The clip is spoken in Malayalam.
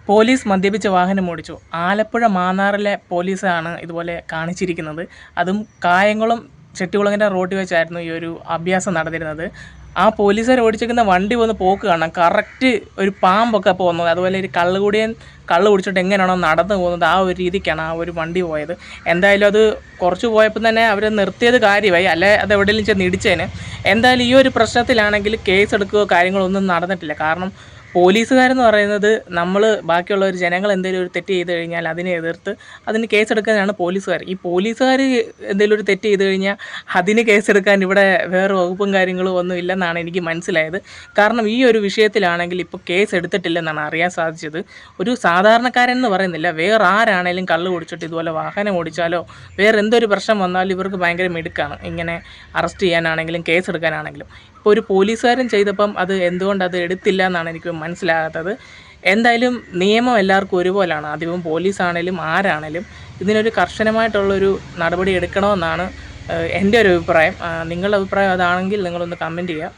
പോലീസ് മദ്യപിച്ച് വാഹനമോടിച്ചു. ആലപ്പുഴ മാന്നാറിലെ പോലീസാണ് ഇതുപോലെ കാണിച്ചിരിക്കുന്നത്. അതും കായംകുളം ചെട്ടികുളങ്ങര റോഡിൽ വെച്ചായിരുന്നു ഈ ഒരു അഭ്യാസം നടന്നിരുന്നത്. ആ പോലീസുകാർ ഓടിച്ചിരിക്കുന്ന വണ്ടി വന്ന് പോക്ക് കാണാം. കറക്റ്റ് ഒരു പാമ്പൊക്കെ പോകുന്നത്, അതുപോലെ ഒരു കള്ളുകുടിയൻ കള്ള് കുടിച്ചിട്ട് എങ്ങനെയാണോ നടന്നു പോകുന്നത് ആ ഒരു രീതിക്കാണ് ആ ഒരു വണ്ടി പോയത്. എന്തായാലും അത് കുറച്ച് പോയപ്പോൾ തന്നെ അവർ നിർത്തിയത് കാര്യമായി, അല്ലെ അത് എവിടെയെങ്കിലും ചെന്ന് ഇടിച്ചേന്. എന്തായാലും ഈ ഒരു പ്രശ്നത്തിലാണെങ്കിൽ കേസ് എടുക്കുകയോ കാര്യങ്ങളോ ഒന്നും നടന്നിട്ടില്ല. കാരണം പോലീസുകാരെന്ന് പറയുന്നത് നമ്മൾ ബാക്കിയുള്ളവർ ജനങ്ങൾ എന്തെങ്കിലും ഒരു തെറ്റ് ചെയ്ത് കഴിഞ്ഞാൽ അതിനെ എതിർത്ത് അതിന് കേസെടുക്കാനാണ് പോലീസുകാർ. ഈ പോലീസുകാർ എന്തെങ്കിലും ഒരു തെറ്റ് ചെയ്ത് കഴിഞ്ഞാൽ അതിന് കേസെടുക്കാൻ ഇവിടെ വേറെ വകുപ്പും കാര്യങ്ങളും ഒന്നും ഇല്ലെന്നാണ് എനിക്ക് മനസ്സിലായത്. കാരണം ഈ ഒരു വിഷയത്തിലാണെങ്കിൽ ഇപ്പോൾ കേസ് എടുത്തിട്ടില്ലെന്നാണ് അറിയാൻ സാധിച്ചത്. ഒരു സാധാരണക്കാരൻ എന്ന് പറയുന്നില്ല, വേറെ ആരാണേലും കള്ള് കുടിച്ചിട്ട് ഇതുപോലെ വാഹനം ഓടിച്ചാലോ വേറെ എന്തൊരു പ്രശ്നം വന്നാലും ഇവർക്ക് ഭയങ്കര മിടുക്കാണ് ഇങ്ങനെ അറസ്റ്റ് ചെയ്യാനാണെങ്കിലും കേസെടുക്കാനാണെങ്കിലും. ഇപ്പോൾ ഒരു പോലീസുകാരൻ ചെയ്തപ്പം അത് എന്തുകൊണ്ട് അത് എടുത്തില്ല എന്നാണ് എനിക്ക് മനസ്സിലാകാത്തത്. എന്തായാലും നിയമം എല്ലാവർക്കും ഒരുപോലെയാണ്, അതിപ്പം പോലീസാണേലും ആരാണേലും ഇതിനൊരു കർശനമായിട്ടുള്ളൊരു നടപടി എടുക്കണമെന്നാണ് എൻ്റെ ഒരു അഭിപ്രായം. നിങ്ങളുടെ അഭിപ്രായം അതാണെങ്കിൽ നിങ്ങളൊന്ന് കമൻറ്റ് ചെയ്യുക.